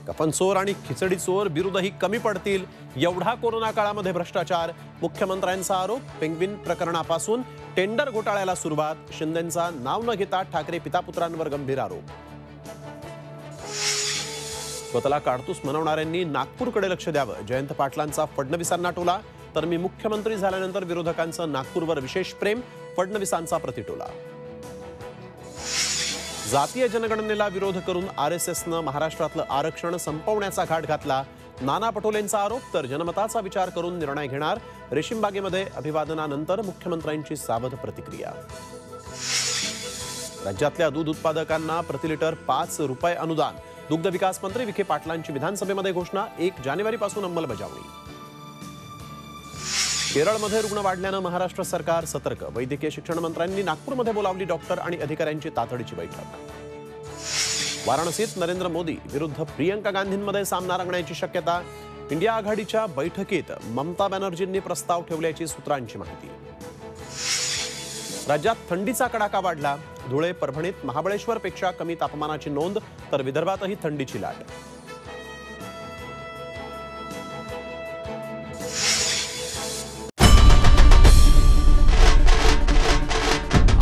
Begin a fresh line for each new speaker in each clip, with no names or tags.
कफनचोर आणि खिचडी चोर बिरुदही कमी पडतील, एवढा कोरोना काळामध्ये भ्रष्टाचार, मुख्यमंत्र्यांचा आरोप. पेंग्विन प्रकरणापासून टेंडर घोटाळ्याला सुरुवात. शिंदेंचा नाव न घेता ठाकरे पितापुत्रांवर गंभीर आरोप. स्वतःला काडतूस मनवणाऱ्यांनी नागपूरकडे लक्ष द्यावं. जयंत पाटलांचा फडणवीसांना टोला. तर मी मुख्यमंत्री झाल्यानंतर विरोधकांचं नागपूरवर विशेष प्रेम, फडणवीसांचा प्रतिटोला. जातीय जनगणनेला विरोध करून आरएसएसनं महाराष्ट्रातलं आरक्षण संपवण्याचा घाट घातला. नाना पटोलेंचा आरोप. तर जनमताचा विचार करून निर्णय घेणार. रेशीमबागेमध्ये अभिवादनानंतर मुख्यमंत्र्यांची सावध प्रतिक्रिया. राज्यातल्या दूध उत्पादकांना प्रतिलिटर 5 रुपये अनुदान. दुग्ध विकास मंत्री विखे पाटलांची विधानसभेमध्ये घोषणा. 1 जानेवारीपासून अंमलबजावणी. केरळमध्ये रुग्ण वाढल्यानं महाराष्ट्र सरकार सतर्क. वैद्यकीय शिक्षण मंत्र्यांनी नागपूरमध्ये बोलावली डॉक्टर आणि अधिकाऱ्यांची तातडीची बैठक. वाराणसीत नरेंद्र मोदी विरुद्ध प्रियंका गांधींमध्ये सामना रंगण्याची शक्यता. इंडिया आघाडीच्या बैठकीत ममता बॅनर्जींनी प्रस्ताव ठेवल्याची सूत्रांची माहिती. राज्यात थंडीचा कडाका वाढला. धुळे, परभणीत महाबळेश्वरपेक्षा कमी तापमानाची नोंद. तर विदर्भातही थंडीची लाट.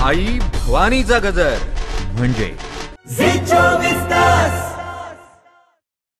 आई भवानीचा गजर म्हणजे
झी 24